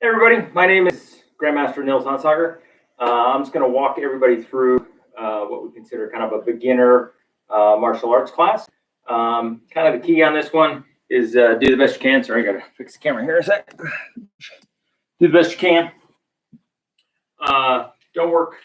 Hey everybody, my name is Grandmaster Nils Hansager. I'm just going to walk everybody through what we consider kind of a beginner martial arts class. Kind of the key on this one is do the best you can. Sorry, I got to fix the camera here a sec. Do the best you can. Don't work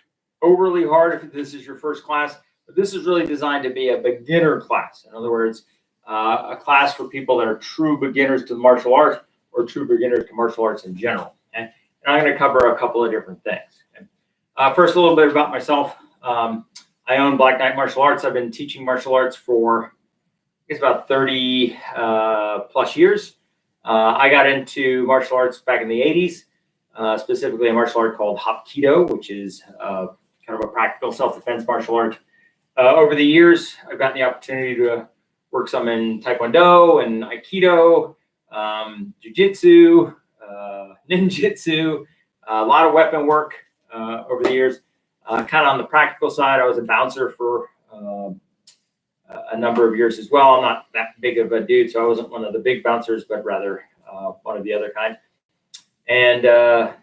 overly hard if this is your first class, but this is really designed to be a beginner class. In other words, a class for people that are true beginners to martial arts or true beginners to martial arts in general. Okay? And I'm going to cover a couple of different things. Okay? First, a little bit about myself. I own Black Knight Martial Arts. I've been teaching martial arts for, I guess, about 30 plus years. I got into martial arts back in the 80s, specifically a martial art called Hapkido, which is kind of a practical self-defense martial art. Over the years, I've gotten the opportunity to work some in Taekwondo and Aikido, Jiu-Jitsu, ninjutsu, a lot of weapon work over the years. Kind of on the practical side, I was a bouncer for a number of years as well. I'm not that big of a dude, so I wasn't one of the big bouncers, but rather one of the other kind. And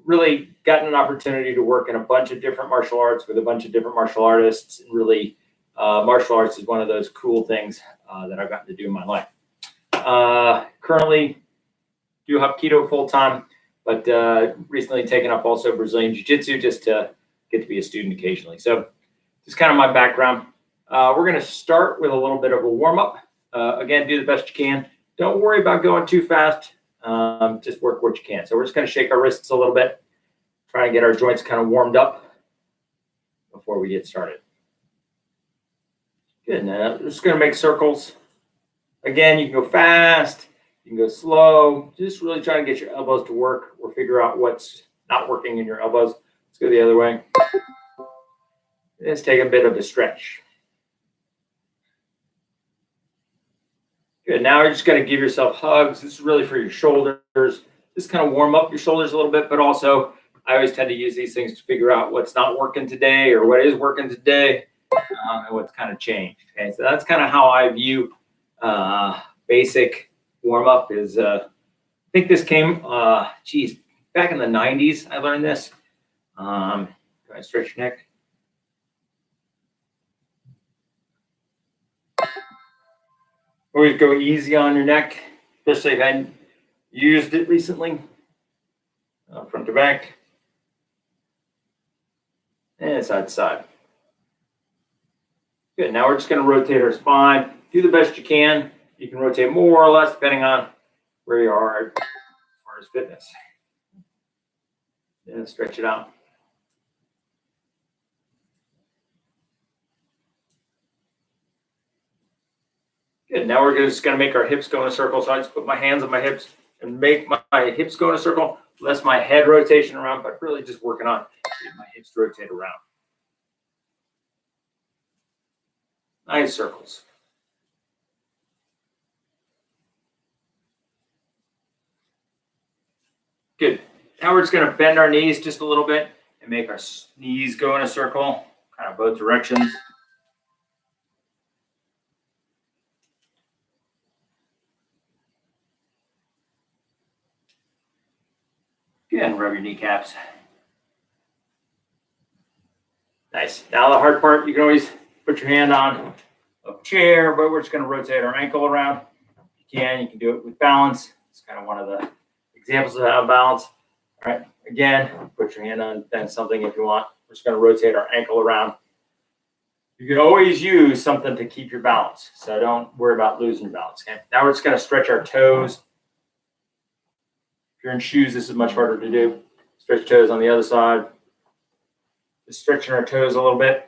really gotten an opportunity to work in a bunch of different martial arts with a bunch of different martial artists. And really, martial arts is one of those cool things that I've gotten to do in my life. Currently do Hapkido full time, but recently taken up also Brazilian Jiu-Jitsu just to get to be a student occasionally. So just kind of my background. We're going to start with a little bit of a warm-up. Again, do the best you can. Don't worry about going too fast. Just work what you can. So we're just going to shake our wrists a little bit, try and get our joints kind of warmed up before we get started. Good. Now we're just going to make circles. Again, you can go fast, you can go slow. Just really try to get your elbows to work or figure out what's not working in your elbows. Let's go the other way. Let's take a bit of a stretch. Good. Now you're just going to give yourself hugs. This is really for your shoulders. Just kind of warm up your shoulders a little bit, but also I always tend to use these things to figure out what's not working today or what is working today and what's kind of changed. Okay, so that's kind of how I view basic warm up is. I think this came, back in the 90s. I learned this. Go ahead, stretch your neck. Always go easy on your neck, especially if I hadn't used it recently. Front to back. And side to side. Good. Now we're just going to rotate our spine. Do the best you can. You can rotate more or less depending on where you are as far as fitness. And stretch it out. Good. Now we're just going to make our hips go in a circle. So I just put my hands on my hips and make my hips go in a circle. Less my head rotation around, but really just working on getting my hips to rotate around. Nice circles. Good. Now we're just going to bend our knees just a little bit and make our knees go in a circle, kind of both directions. Again, rub your kneecaps. Nice. Now the hard part, you can always put your hand on a chair, but we're just going to rotate our ankle around. You can do it with balance. It's kind of one of the examples of how to balance. All right. Again, put your hand on something if you want. We're just going to rotate our ankle around. You can always use something to keep your balance, so don't worry about losing your balance. Okay. Now we're just going to stretch our toes. If you're in shoes, this is much harder to do. Stretch toes on the other side. Just stretching our toes a little bit.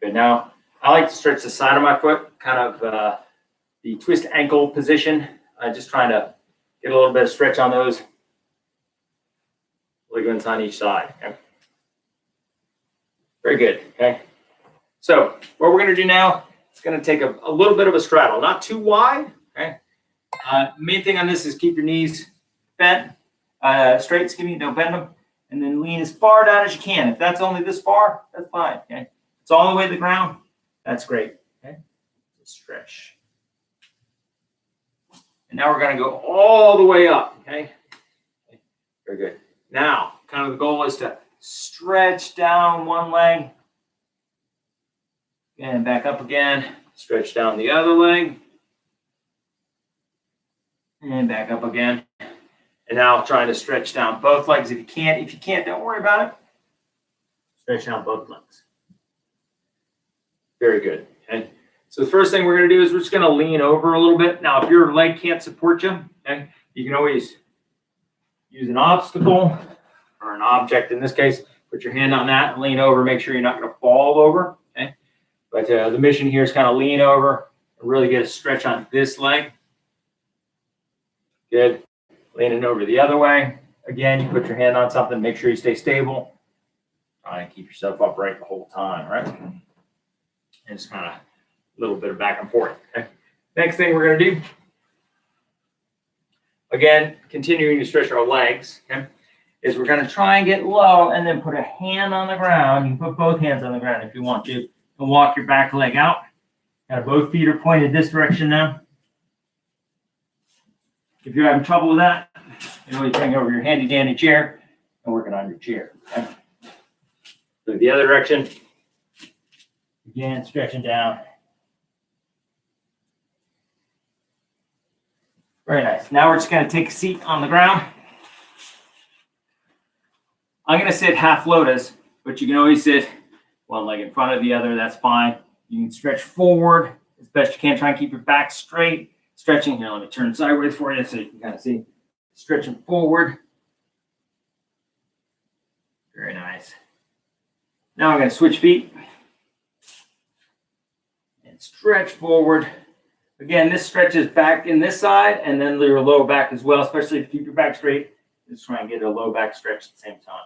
Good. Now, I like to stretch the side of my foot, kind of the twist ankle position. Just trying to get a little bit of stretch on those ligaments on each side. Okay. Very good. Okay. So what we're going to do now is going to take a little bit of a straddle, not too wide. Okay. Main thing on this is keep your knees bent, straight, don't bend them, and then lean as far down as you can. If that's only this far, that's fine. Okay. If it's all the way to the ground, that's great. Okay. Stretch. And now we're going to go all the way up. Okay. Very good. Now, kind of the goal is to stretch down one leg and back up again. Stretch down the other leg and back up again. And now trying to stretch down both legs. If you can't, don't worry about it. Stretch down both legs. Very good. Okay. So the first thing we're going to do is we're just going to lean over a little bit. Now, if your leg can't support you, okay, you can always use an obstacle or an object. In this case, put your hand on that and lean over. Make sure you're not going to fall over. Okay. But the mission here is kind of lean over and really get a stretch on this leg. Good. Leaning over the other way. Again, you put your hand on something. Make sure you stay stable. Try and keep yourself upright the whole time, right? And it's kind of a little bit of back and forth. Okay. Next thing we're going to do, again, continuing to stretch our legs, okay, is we're going to try and get low and then put a hand on the ground. You can put both hands on the ground if you want to, and walk your back leg out. Got both feet are pointed this direction now. If you're having trouble with that, you can always bring over your handy dandy chair and work it on your chair. Okay? So the other direction, again, stretching down. Very nice. Now we're just going to take a seat on the ground. I'm going to sit half lotus, but you can always sit one leg in front of the other. That's fine. You can stretch forward as best you can. Try and keep your back straight. Stretching here. Let me turn sideways for you so you can kind of see. Stretching forward. Very nice. Now I'm going to switch feet and stretch forward. Again, this stretches back in this side and then your lower back as well, especially if you keep your back straight. Just try and get a low back stretch at the same time.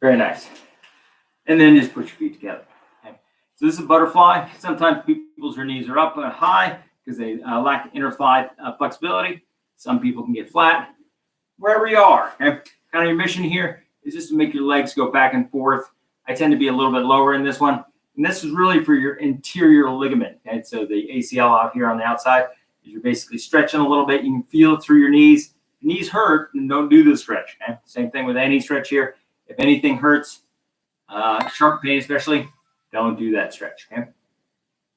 Very nice. And then just put your feet together. Okay. So this is a butterfly. Sometimes people's knees are up and high because they lack inner thigh flexibility. Some people can get flat. Wherever you are, okay? Kind of your mission here is just to make your legs go back and forth. I tend to be a little bit lower in this one. And this is really for your interior ligament. Okay? So the ACL out here on the outside, you're basically stretching a little bit. You can feel it through your knees. If your knees hurt, then don't do the stretch. Okay? Same thing with any stretch here. If anything hurts, sharp pain especially, don't do that stretch. Okay?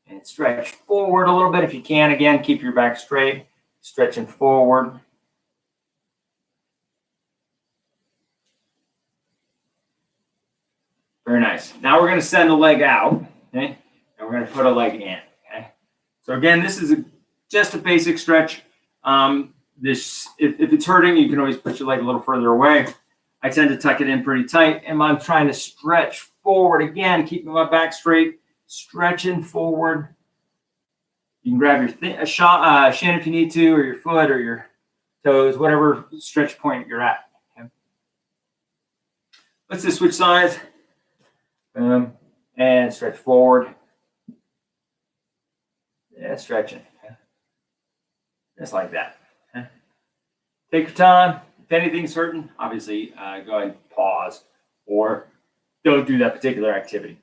And stretch forward a little bit if you can. Again, keep your back straight. Stretching forward. Very nice. Now we're going to send the leg out, okay? And we're going to put a leg in, okay? So again, this is just a basic stretch. If it's hurting, you can always put your leg a little further away. I tend to tuck it in pretty tight, and I'm trying to stretch forward again, keeping my back straight, stretching forward. You can grab your shin if you need to, or your foot, or your toes, whatever stretch point you're at. Okay? Let's just switch sides. And stretch forward. Yeah, stretching. Okay? Just like that. Okay? Take your time. If anything's hurting, obviously go ahead and pause or don't do that particular activity.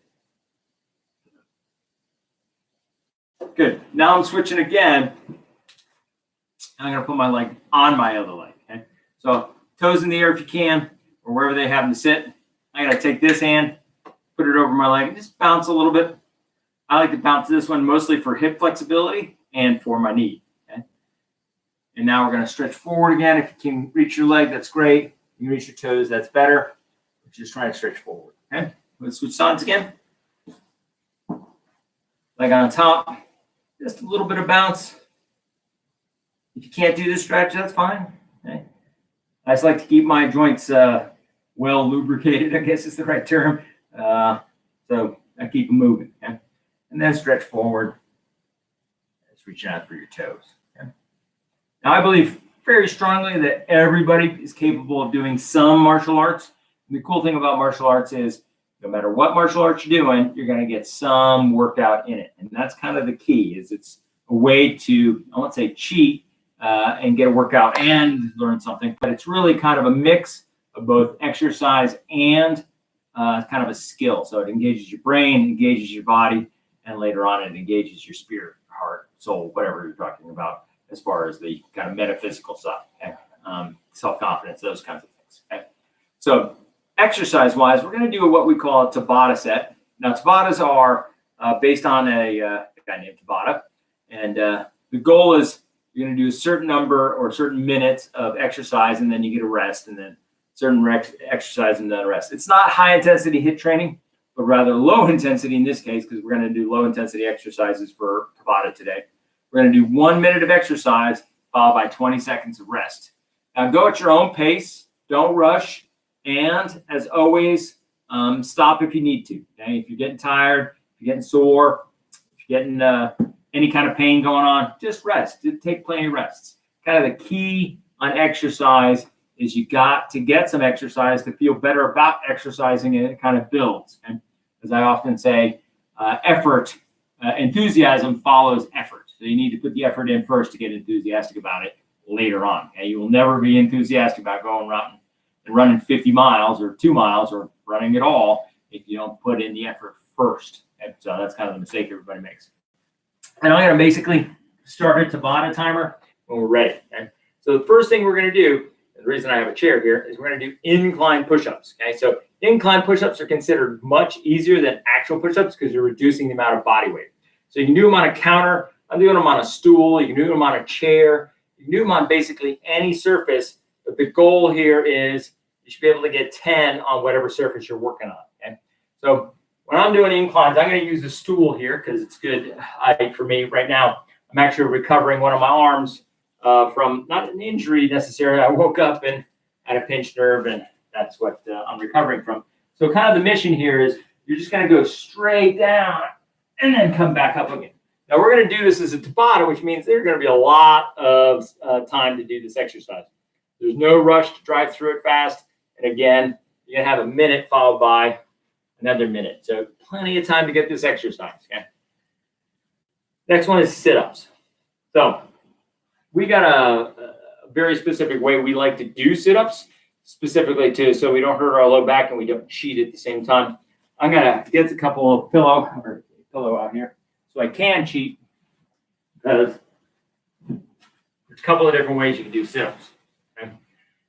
Good. Now I'm switching again. I'm going to put my leg on my other leg. Okay? So toes in the air if you can, or wherever they happen to sit. I'm going to take this hand, put it over my leg, and just bounce a little bit. I like to bounce this one mostly for hip flexibility and for my knee. Okay? And now we're going to stretch forward again. If you can reach your leg, that's great. You can reach your toes, that's better. We're just trying to stretch forward. Okay? Let's switch sides again. Leg on top. Just a little bit of bounce. If you can't do this stretch, that's fine. Okay? I just like to keep my joints well lubricated, I guess is the right term. So I keep them moving. Okay? And then stretch forward. Just reaching out for your toes. Okay? Now, I believe very strongly that everybody is capable of doing some martial arts. And the cool thing about martial arts is no matter what martial arts you're doing, you're going to get some workout in it. And that's kind of the key, is it's a way to, I won't say cheat and get a workout and learn something, but it's really kind of a mix of both exercise and kind of a skill. So it engages your brain, engages your body, and later on it engages your spirit, your heart. soul, whatever you're talking about as far as the kind of metaphysical stuff, okay? Self-confidence, those kinds of things. Okay? So exercise-wise, we're going to do what we call a Tabata set. Now, Tabatas are based on a guy named Tabata, and the goal is you're going to do a certain number or certain minutes of exercise, and then you get a rest, and then certain exercise and then a rest. It's not high-intensity HIIT training, but rather low intensity in this case, because we're going to do low-intensity exercises for Tabata today. We're going to do 1 minute of exercise followed by 20 seconds of rest. Now, go at your own pace. Don't rush. And as always, stop if you need to. Okay? If you're getting tired, if you're getting sore, if you're getting any kind of pain going on, just rest. Just take plenty of rests. Kind of the key on exercise is you got to get some exercise to feel better about exercising, and it kind of builds. And as I often say, enthusiasm follows effort. So you need to put the effort in first to get enthusiastic about it later on. Okay? You will never be enthusiastic about going running 50 miles or 2 miles or running at all if you don't put in the effort first. Okay? So that's kind of the mistake everybody makes. And I'm going to basically start a Tabata timer when we're ready. Okay? So the first thing we're going to do, the reason I have a chair here, is we're going to do incline push-ups. Okay, so incline push-ups are considered much easier than actual push-ups because you're reducing the amount of body weight. So you can do them on a counter. I'm doing them on a stool. You can do them on a chair. You can do them on basically any surface. But the goal here is you should be able to get 10 on whatever surface you're working on. Okay, so when I'm doing inclines, I'm going to use a stool here because it's good height for me right now. I'm actually recovering one of my arms from not an injury necessarily. I woke up and had a pinched nerve, and that's what I'm recovering from. So kind of the mission here is you're just going to go straight down and then come back up again. Now we're going to do this as a Tabata, which means there's going to be a lot of time to do this exercise. There's no rush to drive through it fast. And again, you're going to have a minute followed by another minute. So plenty of time to get this exercise. Okay. Next one is sit-ups. So we got a very specific way we like to do sit-ups, specifically so we don't hurt our low back and we don't cheat at the same time. I'm gonna get a couple of pillow out here so I can cheat, because there's a couple of different ways you can do sit-ups. Okay?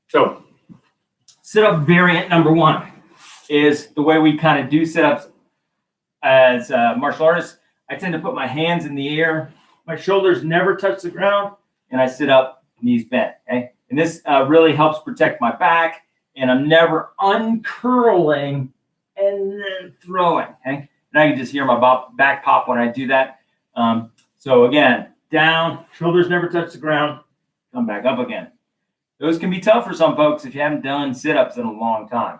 So sit-up variant number one is the way we kind of do sit-ups as martial artists. I tend to put my hands in the air. My shoulders never touch the ground, and I sit up, knees bent. Okay, and this really helps protect my back, and I'm never uncurling and then throwing. Okay, now you can just hear my back pop when I do that. So again, down, shoulders never touch the ground, come back up again. Those can be tough for some folks if you haven't done sit-ups in a long time.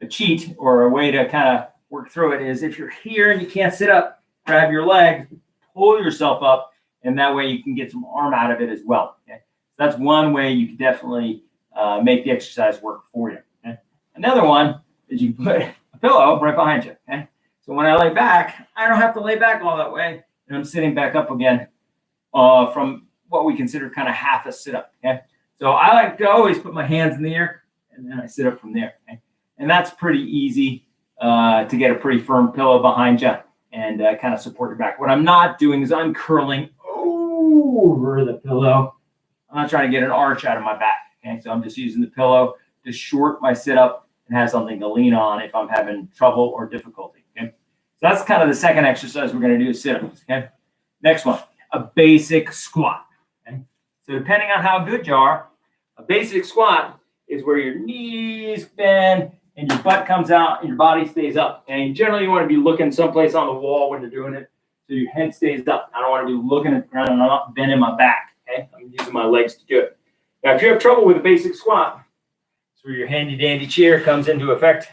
A cheat, or a way to kind of work through it, is if you're here and you can't sit up, grab your leg, pull yourself up, and that way you can get some arm out of it as well. Okay? So that's one way you can definitely make the exercise work for you. Okay? Another one is you put a pillow right behind you. Okay? So when I lay back, I don't have to lay back all that way, and I'm sitting back up again from what we consider kind of half a sit-up. Okay? So I like to always put my hands in the air, and then I sit up from there. Okay? And that's pretty easy to get a pretty firm pillow behind you and kind of support your back. What I'm not doing is I'm curling over the pillow. I'm not trying to get an arch out of my back. Okay, so I'm just using the pillow to short my sit up and have something to lean on if I'm having trouble or difficulty. Okay, so that's kind of the second exercise we're going to do, is sit-ups. Okay, next one, a basic squat. Okay, so depending on how good you are, a basic squat is where your knees bend and your butt comes out and your body stays up. And generally you want to be looking someplace on the wall when you're doing it, so your head stays up. I don't want to be looking at the ground and I'm not bending my back. Okay, I'm using my legs to do it. Now, if you have trouble with a basic squat, it's where your handy dandy chair comes into effect.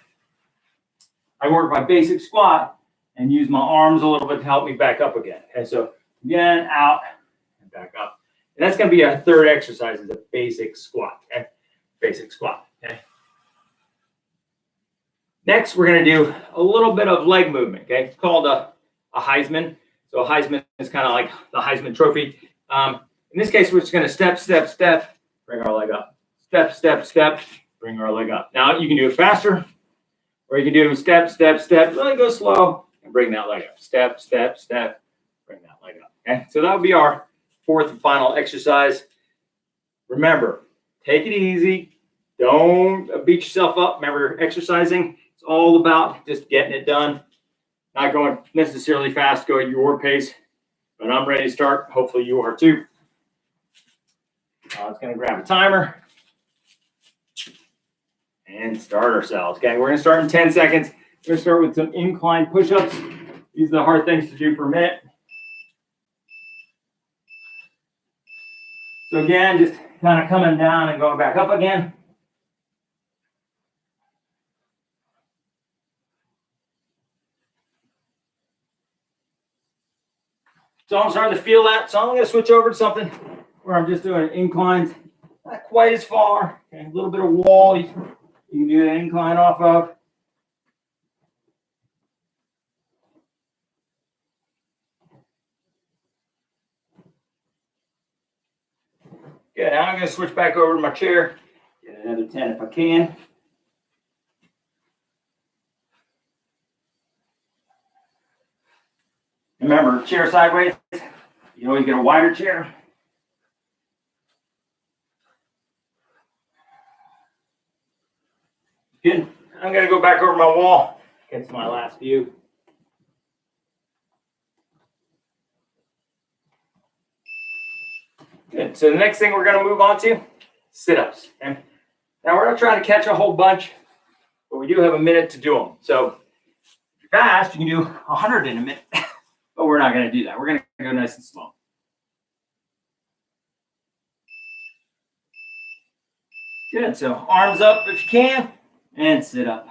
I work my basic squat and use my arms a little bit to help me back up again. Okay, so again, out and back up. And that's going to be our third exercise, is a basic squat. Okay, basic squat. Okay. Next, we're going to do a little bit of leg movement. Okay, it's called a Heisman. So a Heisman is kind of like the Heisman Trophy. In this case, we're just going to step, step, step, bring our leg up. Step, step, step, bring our leg up. Now, you can do it faster, or you can do step, step, step, really go slow, and bring that leg up. Step, step, step, bring that leg up. Okay, so that would be our fourth and final exercise. Remember, take it easy. Don't beat yourself up. Remember, exercising, it's all about just getting it done. Not going necessarily fast, go at your pace. But I'm ready to start. Hopefully you are too. I was going to grab a timer and start ourselves. Okay, we're going to start in 10 seconds. We're going to start with some incline push-ups. These are the hard things to do for a minute. So again, just kind of coming down and going back up again. So I'm starting to feel that. So I'm going to switch over to something where I'm just doing inclines, not quite as far. Okay, a little bit of wall you can do the incline off of. Good. Now I'm going to switch back over to my chair. Get another 10 if I can. Remember, chair sideways. You always get a wider chair. Good. I'm going to go back over my wall. Get to my last view. Good. So the next thing we're going to move on to, sit-ups. Okay? Now we're not trying to catch a whole bunch, but we do have a minute to do them. So if you're fast, you can do 100 in a minute, but we're not going to do that. We're going to go nice and slow. Good. So arms up if you can, and sit up.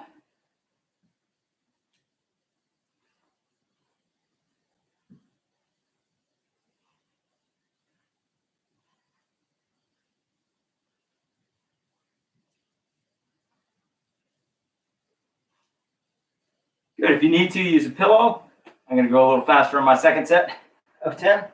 Good. If you need to, use a pillow. I'm going to go a little faster on my second set of 10.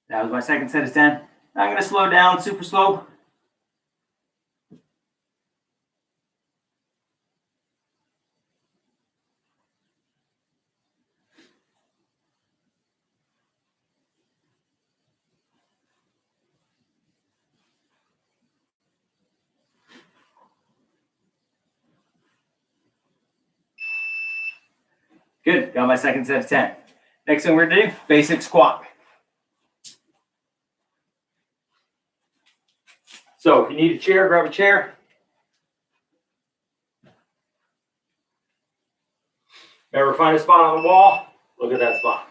That was my second set of 10. Now I'm going to slow down super slow. Good. Got my second set of 10. Next thing we're going to do, basic squat. So if you need a chair, grab a chair. Remember, find a spot on the wall. Look at that spot.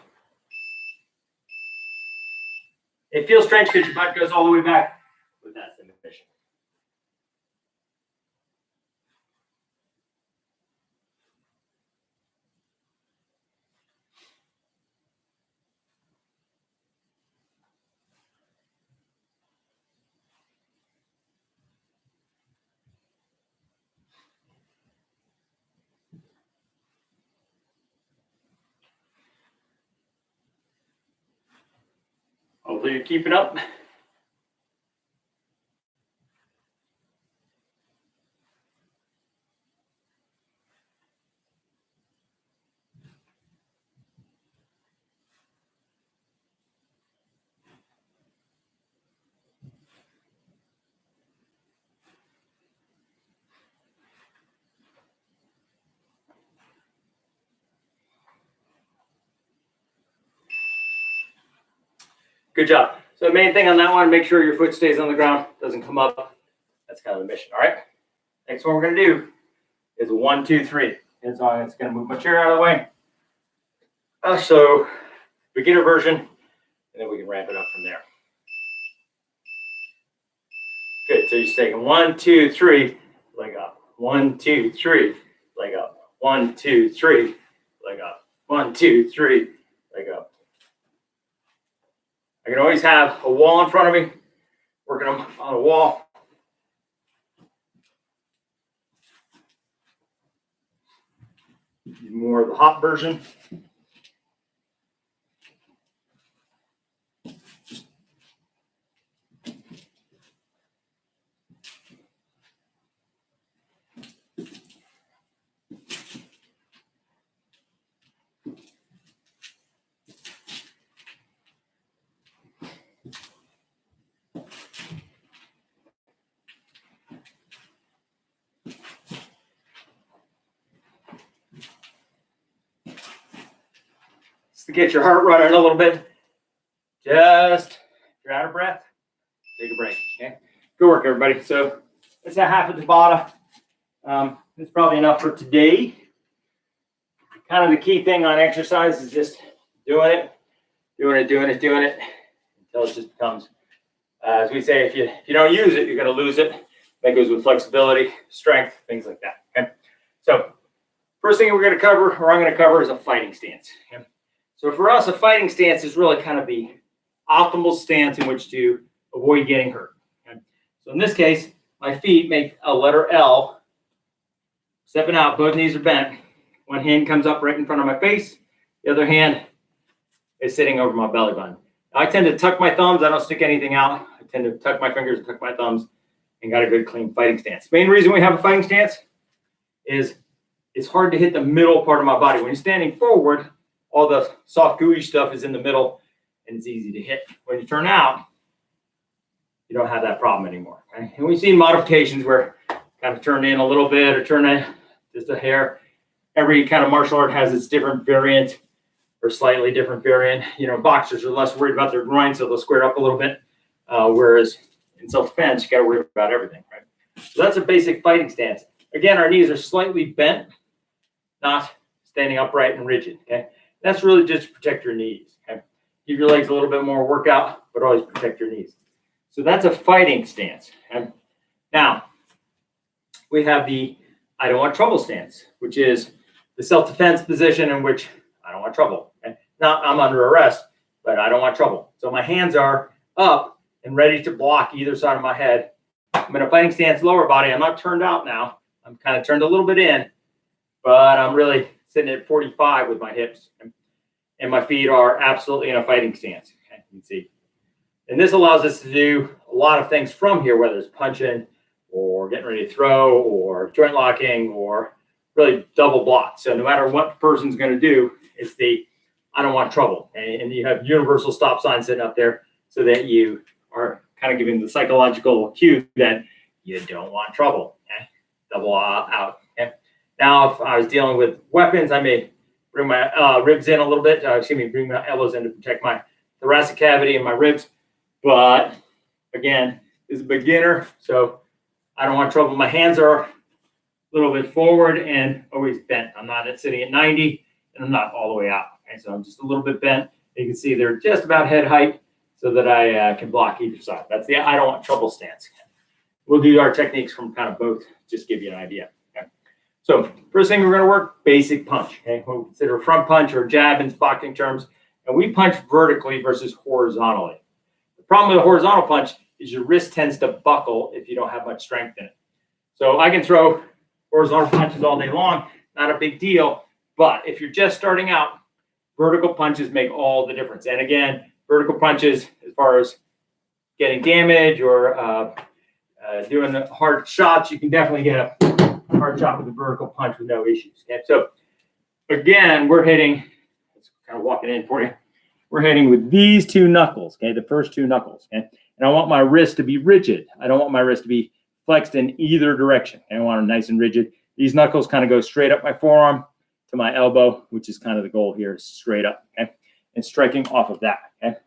It feels strange because your butt goes all the way back, but that's the mission. Hopefully you're keeping up. Good job. So the main thing on that one, make sure your foot stays on the ground, doesn't come up. That's kind of the mission. All right. Next one we're going to do is 1, 2, 3. And so I'm just going to move my chair out of the way. So beginner version, and then we can ramp it up from there. Good. So you're just taking 1, 2, 3, leg up. 1, 2, 3, leg up. 1, 2, 3, leg up. 1, 2, 3, leg up. I can always have a wall in front of me, working on a wall. More of the hop version. just to get your heart running a little bit. Just if you're out of breath, take a break. Okay, good work, everybody. So it's a half at the bottom. It's probably enough for today. Kind of the key thing on exercise is just doing it until it just becomes, as we say, if you don't use it, you're going to lose it. That goes with flexibility, strength, things like that. Okay. So first thing we're going to cover, or I'm going to cover, is a fighting stance. Okay? So for us, a fighting stance is really kind of the optimal stance in which to avoid getting hurt. Okay? So in this case, my feet make a letter L, stepping out, both knees are bent. One hand comes up right in front of my face. The other hand is sitting over my belly button. Now, I tend to tuck my thumbs. I don't stick anything out. I tend to tuck my fingers, tuck my thumbs, and got a good, clean fighting stance. Main reason we have a fighting stance is it's hard to hit the middle part of my body. When you're standing forward, all the soft, gooey stuff is in the middle, and it's easy to hit. When you turn out, you don't have that problem anymore. Okay? And we've seen modifications where kind of turn in a little bit or turn in just a hair. Every kind of martial art has its different variant or slightly different variant. You know, boxers are less worried about their groin, so they'll square up a little bit. Whereas in self-defense, you got to worry about everything, right? So that's a basic fighting stance. Again, our knees are slightly bent, not standing upright and rigid, okay? That's really just to protect your knees, okay? Give your legs a little bit more workout, but always protect your knees. So that's a fighting stance, okay? Now, we have the I don't want trouble stance, which is the self-defense position in which I don't want trouble. Okay? Now, I'm under arrest, but I don't want trouble. So my hands are up and ready to block either side of my head. I'm in a fighting stance, lower body. I'm not turned out now. I'm kind of turned a little bit in, but I'm really sitting at 45 with my hips. And my feet are absolutely in a fighting stance. Okay? You can see. And this allows us to do a lot of things from here, whether it's punching or getting ready to throw or joint locking or really double block. So no matter what the person's going to do, it's the I don't want trouble. And you have universal stop signs sitting up there so that you are kind of giving the psychological cue that you don't want trouble. Okay? Double out. Okay? Now, if I was dealing with weapons, I may bring my ribs in a little bit. Bring my elbows in to protect my thoracic cavity and my ribs. But again, this is a beginner, so I don't want trouble. My hands are a little bit forward and always bent. I'm not sitting at 90 and I'm not all the way out. Okay, so I'm just a little bit bent. You can see they're just about head height so that I can block either side. That's the I don't want trouble stance. We'll do our techniques from kind of both, just give you an idea. Okay. So first thing we're going to work, basic punch. Okay, we'll consider front punch or jab in boxing terms. And we punch vertically versus horizontally. The problem with a horizontal punch is your wrist tends to buckle if you don't have much strength in it. So I can throw horizontal punches all day long, not a big deal. But if you're just starting out, vertical punches make all the difference. And again, vertical punches, as far as getting damage or doing the hard shots, you can definitely get a hard shot with a vertical punch with no issues. Okay? So again, we're hitting, let's kind of walk it in for you. We're hitting with these two knuckles, okay, the first two knuckles. Okay? And I want my wrist to be rigid. I don't want my wrist to be flexed in either direction. I want them nice and rigid. These knuckles kind of go straight up my forearm to my elbow, which is kind of the goal here, straight up, okay? And striking off of that, okay?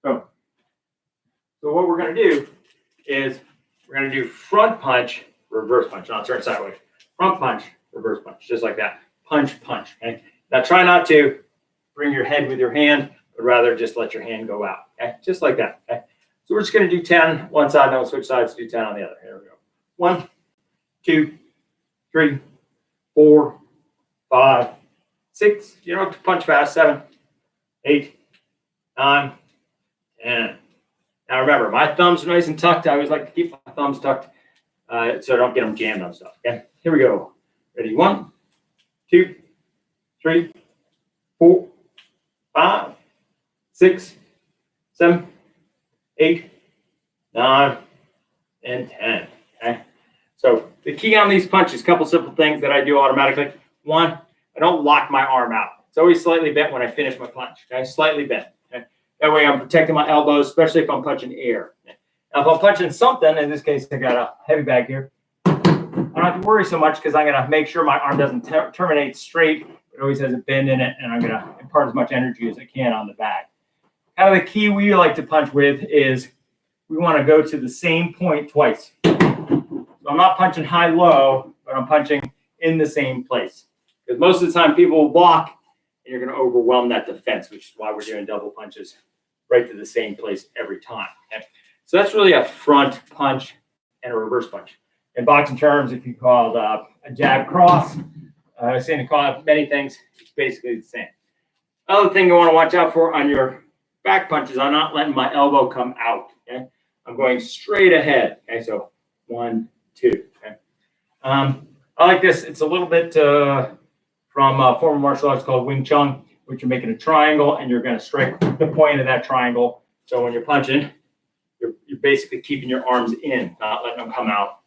So what we're going to do is we're going to do front punch, reverse punch. I'll turn sideways. Front punch, reverse punch, just like that. Punch, punch, okay? Now try not to bring your head with your hand, but rather just let your hand go out, okay? Just like that, okay? So we're just going to do 10 one side, then we'll switch sides, do 10 on the other. Here we go. 1, 2, 3, 4, 5, 6. You don't have to punch fast. 7, 8, 9, 10. Now remember, my thumbs are nice and tucked. I always like to keep my thumbs tucked so I don't get them jammed on stuff. Okay, here we go. Ready? 1, 2, 3, 4, 5, 6, 7, 8, 9, and 10. Okay. So the key on these punches, a couple simple things that I do automatically. 1, I don't lock my arm out. It's always slightly bent when I finish my punch. Okay, slightly bent. Okay? That way I'm protecting my elbows, especially if I'm punching air. Okay? Now if I'm punching something, in this case I got a heavy bag here, I don't have to worry so much because I'm going to make sure my arm doesn't terminate straight, It always has a bend in it, and I'm going to impart as much energy as I can on the back. Kind of the key we like to punch with is we want to go to the same point twice. So I'm not punching high-low, but I'm punching in the same place. Because most of the time people will block, and you're going to overwhelm that defense, which is why we're doing double punches right to the same place every time. Okay? So that's really a front punch and a reverse punch. In boxing terms, if you call it a jab cross, I've seen it called many things. It's basically the same. Other thing you want to watch out for on your back punches, I'm not letting my elbow come out. Okay, I'm going straight ahead. Okay, so 1, 2. Okay, I like this. It's a little bit from former martial arts called Wing Chun, which you're making a triangle and you're going to strike the point of that triangle. So when you're punching, you're basically keeping your arms in, not letting them come out.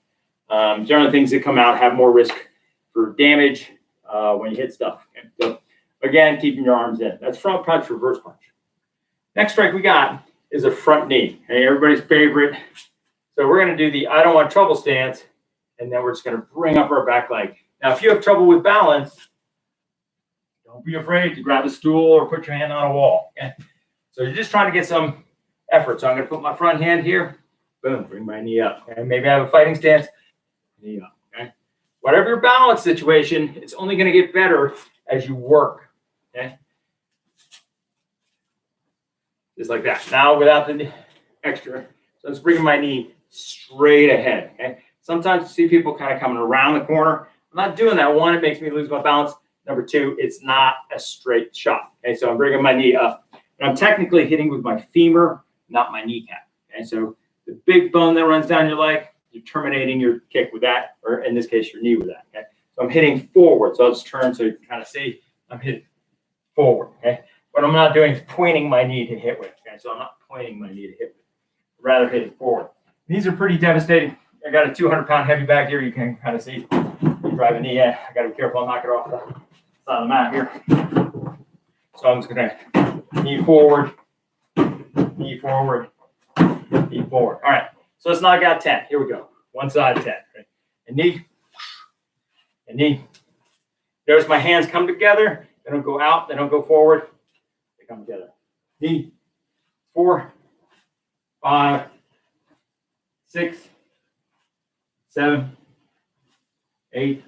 Generally, things that come out have more risk for damage when you hit stuff. Okay? So again, keeping your arms in. That's front punch, reverse punch. Next strike we got is a front knee. Hey, everybody's favorite. So we're going to do the I don't want trouble stance, and then we're just going to bring up our back leg. Now, if you have trouble with balance, don't be afraid to grab a stool or put your hand on a wall. Okay? So you're just trying to get some effort. So I'm going to put my front hand here. Boom, bring my knee up. Okay? Maybe I have a fighting stance. Knee up. Okay? Whatever your balance situation, it's only going to get better as you work. Okay? Just like that. Now without the extra. So let's bring my knee straight ahead. Okay? Sometimes you see people kind of coming around the corner. I'm not doing that. One, it makes me lose my balance. Number two, it's not a straight shot. Okay, so I'm bringing my knee up. And I'm technically hitting with my femur, not my kneecap. Okay, so the big bone that runs down your leg, you're terminating your kick with that, or in this case, your knee with that. Okay, so I'm hitting forward. So I'll just turn so you can kind of see I'm hitting forward. Okay, what I'm not doing is pointing my knee to hit with. Okay, so I'm not pointing my knee to hit with, rather hitting forward. These are pretty devastating. I got a 200-pound heavy bag here. You can kind of see. You drive a knee in. I got to be careful. I'll knock it off the side of the mat here. So I'm just going to knee forward, knee forward, knee forward. All right. So let's knock out 10. Here we go. One side 10. Right? And knee. And knee. Notice my hands come together. They don't go out. They don't go forward. They come together. Knee. 4, 5, 6, 7, 8,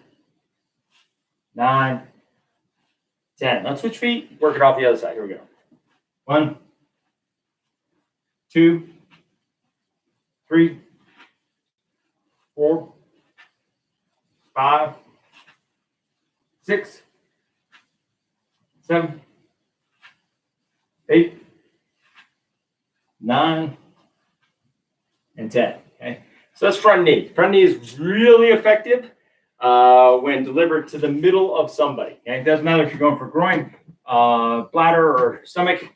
9, 10. Let's switch feet. Work it off the other side. Here we go. 1, 2, 3, 4, 5, 6, 7, 8, 9, and 10. Okay. So that's front knee. Front knee is really effective when delivered to the middle of somebody. Okay? It doesn't matter if you're going for groin, bladder, or stomach.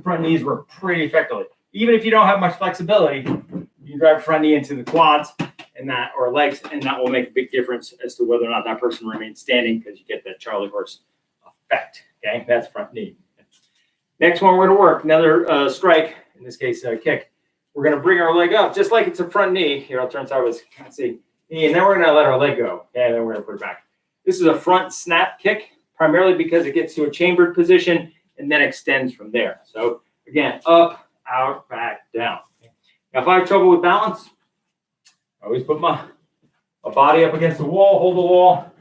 Front knees work pretty effectively. Even if you don't have much flexibility, you can drive front knee into the quads and that, or legs, and that will make a big difference as to whether or not that person remains standing, because you get that Charlie horse effect. Okay, that's front knee. Next one, we're going to work another strike. In this case, kick. We're going to bring our leg up just like it's a front knee. Here, I'll turn sideways. Let's see. And then we're going to let our leg go. And then we're going to put it back. This is a front snap kick, primarily because it gets to a chambered position and then extends from there. So again, up, out, back, down. Now, if I have trouble with balance, I always put my body up against the wall, hold the wall,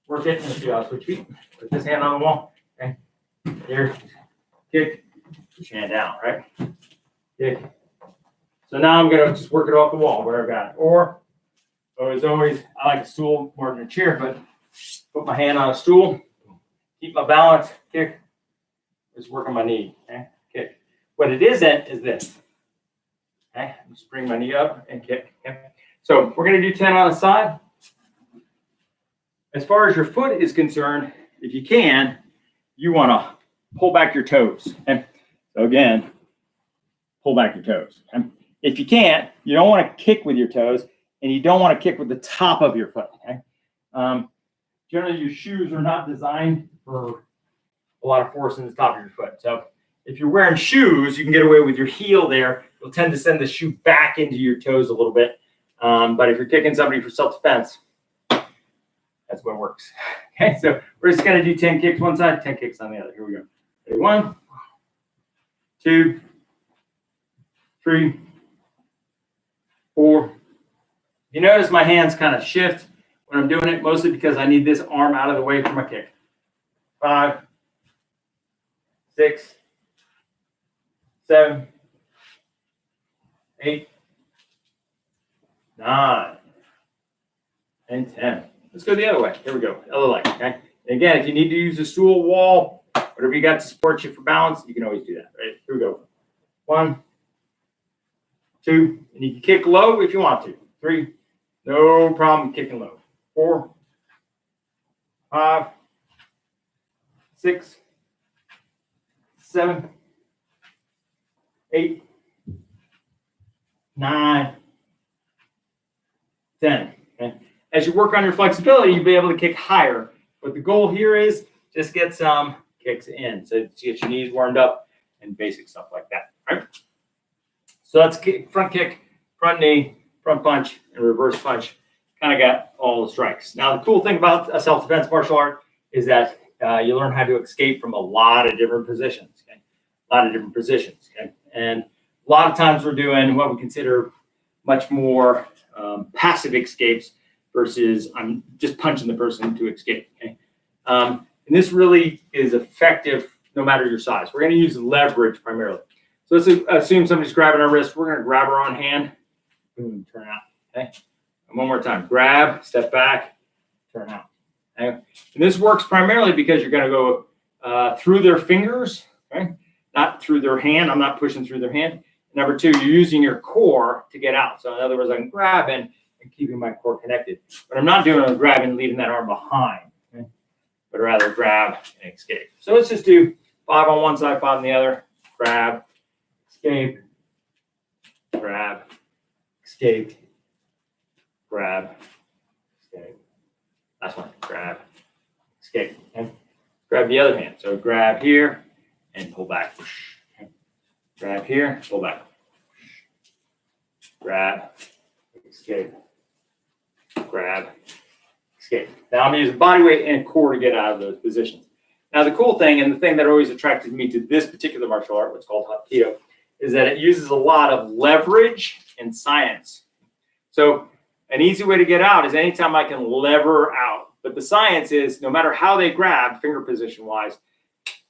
work it. Let's see, I'll switch feet. Put this hand on the wall. Okay. Here, kick, push hand down, right? Kick. So now I'm going to just work it off the wall where I've got it. Or, as always, I like a stool more than a chair, but put my hand on a stool, keep my balance, kick, just work on my knee, okay? Kick. What it isn't is this, okay? Just bring my knee up and kick, okay? So we're going to do 10 on the side. As far as your foot is concerned, if you can, you want to pull back your toes, okay? So again, pull back your toes, okay? If you can't, you don't want to kick with your toes, and you don't want to kick with the top of your foot. Okay? Generally, your shoes are not designed for a lot of force in the top of your foot. So if you're wearing shoes, you can get away with your heel there. You'll tend to send the shoe back into your toes a little bit. But if you're kicking somebody for self-defense, That's what works. Okay, so we're just going to do 10 kicks one side, 10 kicks on the other. Here we go. Ready? 1, 2, 3, 4. You notice my hands kind of shift when I'm doing it, mostly because I need this arm out of the way for my kick. 5, 6, 7, 8, 9, and 10. Let's go the other way. Here we go. Other leg. Okay. And again, if you need to use a stool, wall, whatever you got to support you for balance, you can always do that. Right. Here we go. 1, 2, and you can kick low if you want to. 3, no problem kicking low. 4, 5, 6, 7, 8, 9, 10. Okay. As you work on your flexibility, you'll be able to kick higher. But the goal here is just get some kicks in. So get your knees warmed up and basic stuff like that. All right. So that's front kick, front knee, front punch, and reverse punch. Kind of got all the strikes. Now, the cool thing about a self-defense martial art is that you learn how to escape from a lot of different positions. Okay? A lot of different positions. Okay? And a lot of times we're doing what we consider much more passive escapes versus I'm just punching the person to escape. Okay? And this really is effective no matter your size. We're going to use leverage primarily. So let's assume somebody's grabbing our wrist. We're going to grab our own hand. Boom, turn out. Okay. And one more time. Grab, step back, turn out. Okay. And this works primarily because you're going to go through their fingers, okay? Not through their hand. I'm not pushing through their hand. Number 2, you're using your core to get out. So in other words, I'm grabbing and keeping my core connected. But I'm not doing a grabbing and leaving that arm behind, okay? But rather grab and escape. So let's just do 5 on one side, 5 on the other. Grab, escape, grab, escape, grab, escape. Last one. Grab, escape. Okay? Grab the other hand. So grab here and pull back. Okay? Grab here, pull back. Grab, escape, grab, escape. Now I'm using body weight and core to get out of those positions. Now the cool thing, and the thing that always attracted me to this particular martial art, what's called Hapkido, is that it uses a lot of leverage and science. So an easy way to get out is anytime I can lever out. But the science is no matter how they grab, finger position wise,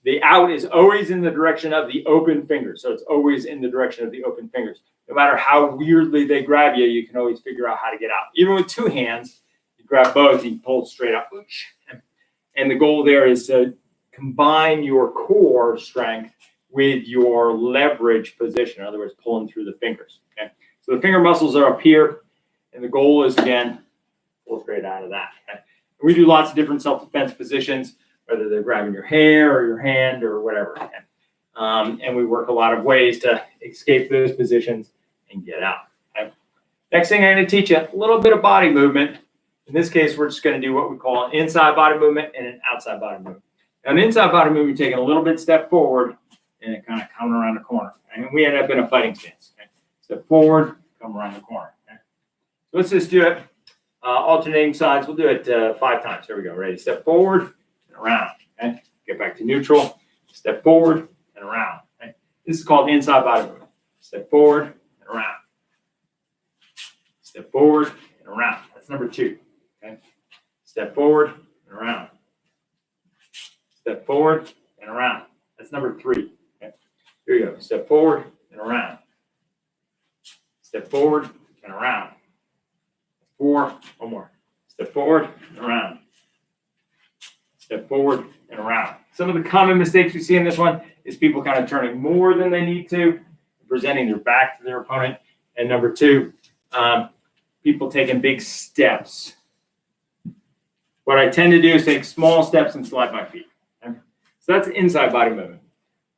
the out is always in the direction of the open fingers. So it's always in the direction of the open fingers. No matter how weirdly they grab you, you can always figure out how to get out. Even with 2 hands, you grab both, you pull straight up. And the goal there is to combine your core strength with your leverage position. In other words, pulling through the fingers. Okay? So the finger muscles are up here. And the goal is, again, pull straight out of that. Okay? We do lots of different self-defense positions, whether they're grabbing your hair or your hand or whatever. Okay? And we work a lot of ways to escape those positions and get out. Okay? Next thing I'm going to teach you, a little bit of body movement. In this case, we're just going to do what we call an inside body movement and an outside body movement. Now, an inside body movement, taking a little bit step forward and kind of coming around the corner. And we end up in a fighting stance. Okay? Step forward, come around the corner. Okay? So let's just do it alternating sides. We'll do it 5 times. Here we go. Ready? Step forward and around. Okay? Get back to neutral. Step forward and around. Okay? This is called inside body movement. Step forward and around. Step forward and around. That's number 2. Okay? Step forward and around. Step forward and around. That's number 3. Okay? Here you go. Step forward and around. Step forward and around. 4. One more. Step forward and around. Step forward and around. Some of the common mistakes we see in this one is people kind of turning more than they need to, presenting their back to their opponent. And number 2, people taking big steps. What I tend to do is take small steps and slide my feet. Okay? So that's inside body movement.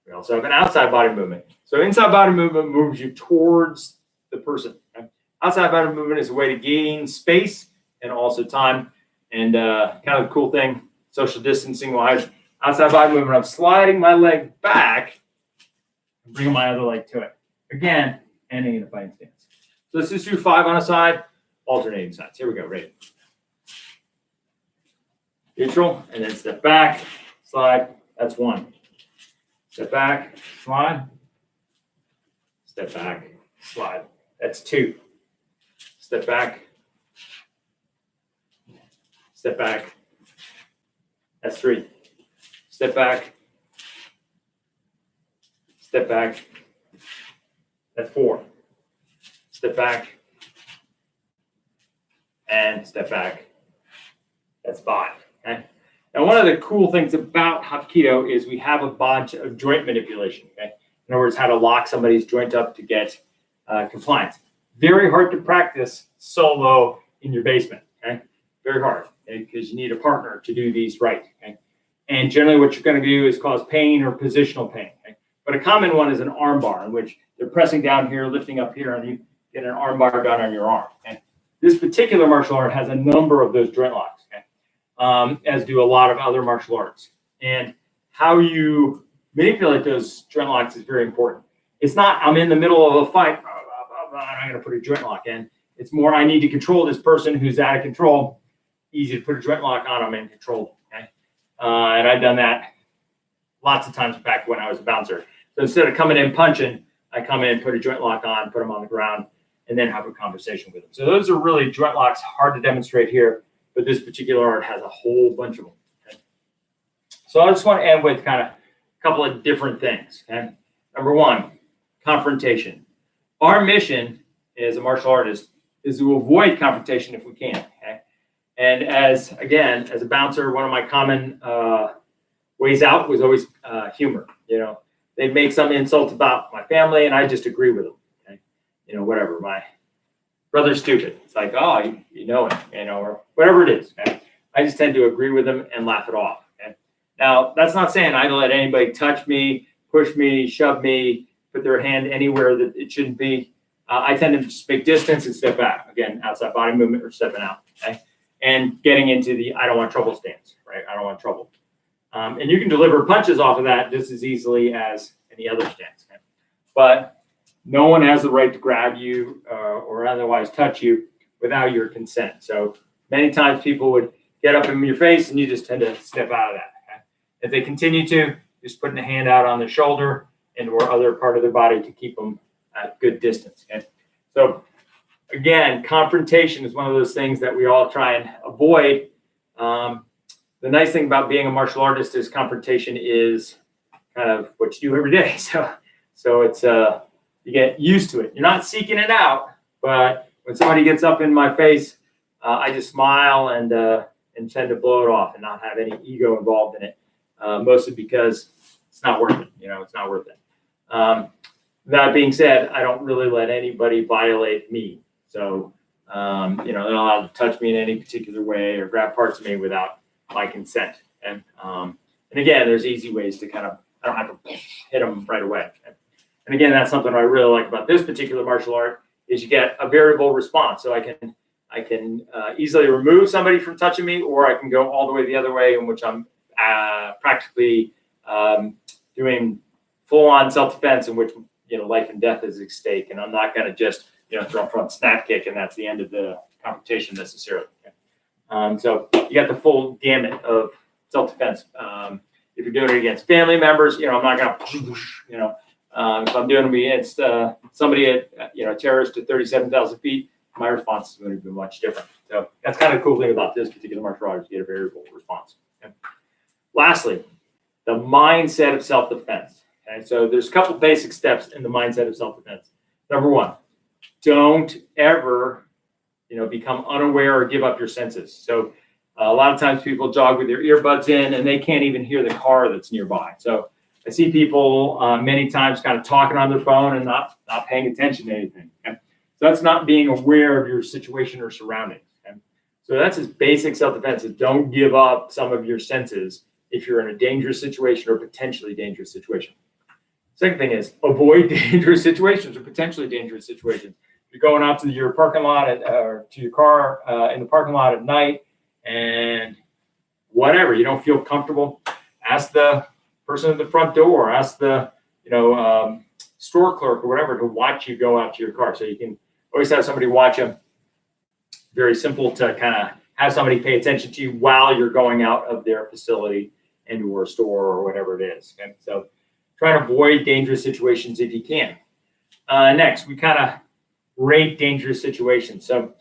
We also have an outside body movement. So inside body movement moves you towards the person. Okay? Outside body movement is a way to gain space and also time. And kind of the cool thing, social distancing wise, outside body movement, I'm sliding my leg back and bringing my other leg to it. Again, ending in a fighting stance. So let's just do 5 on a side, alternating sides. Here we go. Ready? neutral, and then step back, slide. That's one. Step back, slide. Step back, slide. That's two. Step back. Step back. That's three. Step back. Step back. That's four. Step back. And step back. That's five. Okay. Now, one of the cool things about Hapkido is we have a bunch of joint manipulation. Okay. In other words, how to lock somebody's joint up to get compliance. Very hard to practice solo in your basement. Okay. Very hard, because you need a partner to do these right. Okay. And generally, what you're going to do is cause pain or positional pain. Okay. But a common one is an arm bar, in which they're pressing down here, lifting up here, and you get an arm bar done on your arm. Okay. This particular martial art has a number of those joint locks. Okay. As do a lot of other martial arts. And how you manipulate those joint locks is very important. It's not, I'm in the middle of a fight, I'm going to put a joint lock in. It's more, I need to control this person who's out of control. Easy to put a joint lock on them and control them. Okay? And I've done that lots of times back when I was a bouncer. So instead of coming in punching, I come in, put a joint lock on, put them on the ground, and then have a conversation with them. So those are really joint locks, hard to demonstrate here, but this particular art has a whole bunch of them. Okay? So I just want to end with kind of a couple of different things. Okay? Number one, confrontation. Our mission as a martial artist is to avoid confrontation if we can. Okay? And as a bouncer, one of my common ways out was always humor. You know, they'd make some insult about my family, and I just agree with them. Okay? You know, whatever. My brother's stupid. It's like, oh, you know it, you know, or whatever it is. Okay? I just tend to agree with them and laugh it off. Okay? Now, that's not saying I don't let anybody touch me, push me, shove me, put their hand anywhere that it shouldn't be. I tend to just make distance and step back. Again, outside body movement or stepping out. Okay? And getting into the I don't want trouble stance, right? I don't want trouble. And you can deliver punches off of that just as easily as any other stance. Okay? But no one has the right to grab you or otherwise touch you without your consent. So many times people would get up in your face and you just tend to step out of that. Okay? If they continue to, just putting a hand out on their shoulder and or other part of their body to keep them at good distance. Okay? So again, confrontation is one of those things that we all try and avoid. The nice thing about being a martial artist is confrontation is kind of what you do every day. So it's you get used to it. You're not seeking it out, but when somebody gets up in my face, I just smile and tend to blow it off and not have any ego involved in it. Mostly because it's not worth it. You know, it's not worth it. That being said, I don't really let anybody violate me. So, you know, they're not allowed to touch me in any particular way or grab parts of me without my consent. And again, there's easy ways to kind of, I don't have to hit them right away. And again, that's something I really like about this particular martial art is you get a variable response. So I can easily remove somebody from touching me, or I can go all the way the other way, in which I'm practically doing full-on self-defense, in which, you know, life and death is at stake, and I'm not going to just, you know, throw a front snap kick and that's the end of the confrontation necessarily. Okay? So you got the full gamut of self-defense. If you're doing it against family members, you know, I'm not going to, you know, if I'm doing it against somebody at, you know, a terrorist at 37,000 feet, my response is going to be much different. So that's kind of the cool thing about this particular martial art is you get a variable response. Okay? Lastly, the mindset of self-defense. Okay? So there's a couple basic steps in the mindset of self-defense. Number one, don't ever, you know, become unaware or give up your senses. So a lot of times people jog with their earbuds in and they can't even hear the car that's nearby. So I see people many times kind of talking on their phone and not paying attention to anything. Okay? So that's not being aware of your situation or surroundings. Okay? So that's as basic self-defense is don't give up some of your senses if you're in a dangerous situation or potentially dangerous situation. Second thing is avoid dangerous situations or potentially dangerous situations. You're going out to your parking lot or to your car in the parking lot at night and whatever, you don't feel comfortable, ask the person at the front door, ask the, you know, store clerk or whatever to watch you go out to your car. So you can always have somebody watch you. Very simple to kind of have somebody pay attention to you while you're going out of their facility into a store or whatever it is. Okay? So try to avoid dangerous situations if you can. Next, we kind of rate dangerous situations. So,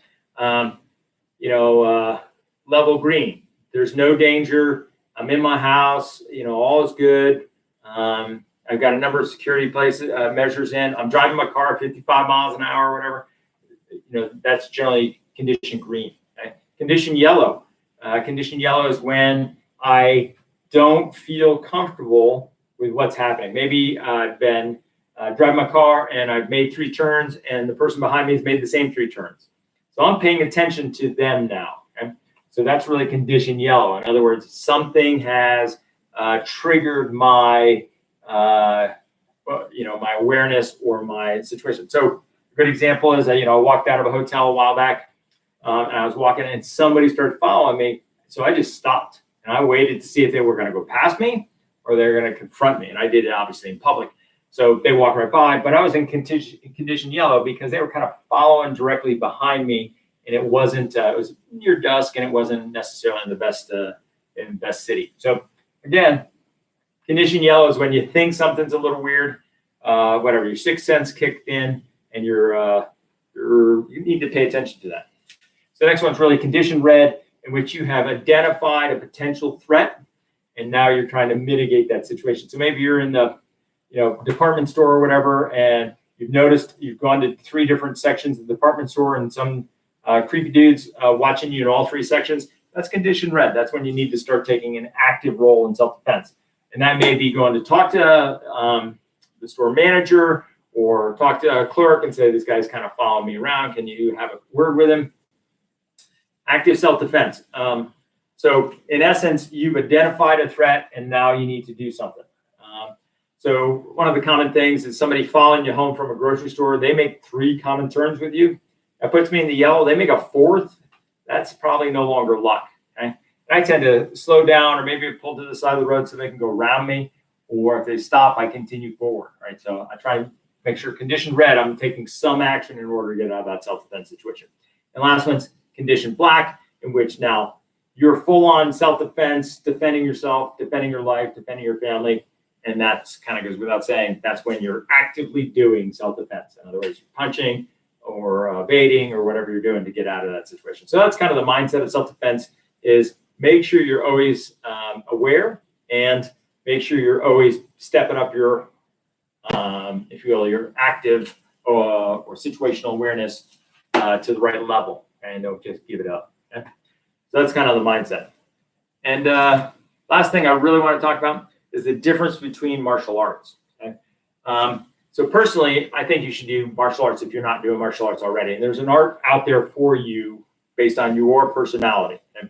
level green, there's no danger. I'm in my house, all is good. I've got a number of security measures in. I'm driving my car 55 miles an hour or whatever. That's generally condition green. Okay? Condition yellow. Condition yellow is when I don't feel comfortable with what's happening. Maybe I've been driving my car and I've made 3 turns and the person behind me has made the same 3 turns. So I'm paying attention to them now. Okay? So that's really condition yellow. In other words, something has triggered my my awareness or my situation. So a good example is that, I walked out of a hotel a while back and I was walking and somebody started following me. So I just stopped and I waited to see if they were going to go past me or they're going to confront me. And I did it obviously in public. So they walked right by, but I was in condition yellow because they were kind of following directly behind me. And it wasn't, it was near dusk and it wasn't necessarily in the best city. So again, condition yellow is when you think something's a little weird, whatever, your sixth sense kicked in and you need to pay attention to that. So the next one's really condition red, in which you have identified a potential threat and now you're trying to mitigate that situation. So maybe you're in the department store or whatever, and you've noticed you've gone to 3 different sections of the department store and some creepy dudes watching you in all 3 sections. That's condition red. That's when you need to start taking an active role in self-defense. And that may be going to talk to the store manager or talk to a clerk and say, this guy's kind of following me around. Can you have a word with him? Active self-defense. So in essence, you've identified a threat and now you need to do something. So one of the common things is somebody following you home from a grocery store. They make 3 common turns with you. That puts me in the yellow. They make a 4th. That's probably no longer luck. Okay? And I tend to slow down or maybe pull to the side of the road so they can go around me. Or if they stop, I continue forward. Right? So I try and make sure condition red, I'm taking some action in order to get out of that self-defense situation. And last one's condition black, in which now you're full on self-defense, defending yourself, defending your life, defending your family. And that's kind of goes without saying, that's when you're actively doing self-defense. In other words, you're punching or baiting or whatever you're doing to get out of that situation. So that's kind of the mindset of self-defense, is make sure you're always aware and make sure you're always stepping up your, if you will, your active or situational awareness to the right level, and don't just give it up. Okay? So that's kind of the mindset. And last thing I really want to talk about is the difference between martial arts. Okay? So personally, I think you should do martial arts if you're not doing martial arts already. And there's an art out there for you based on your personality. Okay?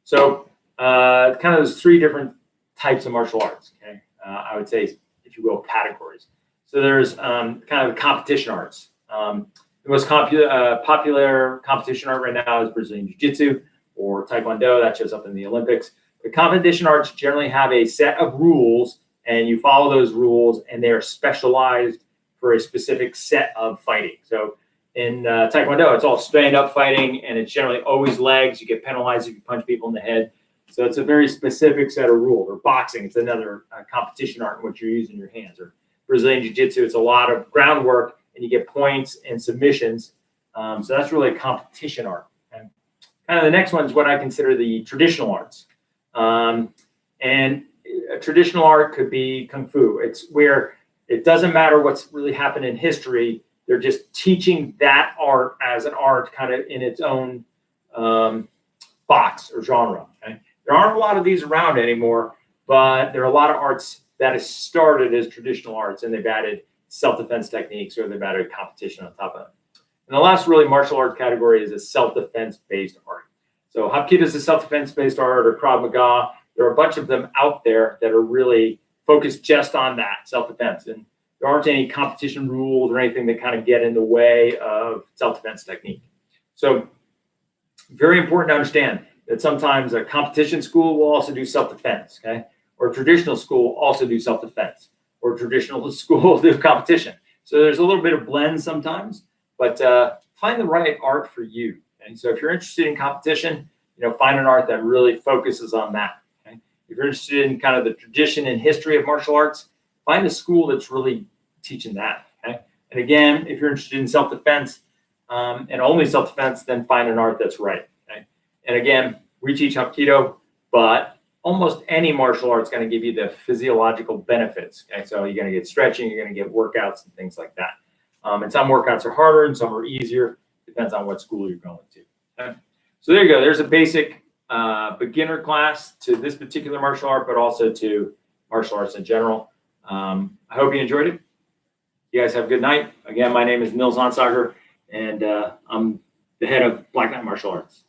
So kind of there's 3 different types of martial arts. Okay? I would say, if you will, categories. So there's kind of the competition arts. The most popular competition art right now is Brazilian Jiu-Jitsu or Taekwondo. That shows up in the Olympics. The competition arts generally have a set of rules, and you follow those rules, and they are specialized for a specific set of fighting. So in Taekwondo, it's all stand-up fighting, and it's generally always legs. You get penalized if you punch people in the head. So it's a very specific set of rules. Or boxing, it's another competition art in which you're using your hands. Or Brazilian Jiu-Jitsu, it's a lot of groundwork, and you get points and submissions. So that's really a competition art. And kind of the next one is what I consider the traditional arts. And a traditional art could be Kung Fu. It's where it doesn't matter what's really happened in history. They're just teaching that art as an art kind of in its own box or genre. Okay? There aren't a lot of these around anymore, but there are a lot of arts that have started as traditional arts, and they've added self-defense techniques or they've added competition on top of it. And the last really martial arts category is a self-defense based art. So Hapkido is a self-defense based art, or Krav Maga. There are a bunch of them out there that are really focused just on that, self-defense. And there aren't any competition rules or anything that kind of get in the way of self-defense technique. So very important to understand that sometimes a competition school will also do self-defense, okay? Or a traditional school will also do self-defense, or a traditional school will do competition. So there's a little bit of blend sometimes, but find the right art for you. And so if you're interested in competition, find an art that really focuses on that. Okay? If you're interested in kind of the tradition and history of martial arts, find a school that's really teaching that. Okay? And again, if you're interested in self-defense and only self-defense, then find an art that's right. Okay? And again, we teach Hapkido, but almost any martial art is going to give you the physiological benefits. Okay? So you're going to get stretching, you're going to get workouts and things like that. And some workouts are harder and some are easier. Depends on what school you're going to. Okay? So there you go. There's a basic beginner class to this particular martial art, but also to martial arts in general. I hope you enjoyed it. You guys have a good night. Again, my name is Nils Onsager, and I'm the head of Black Knight Martial Arts.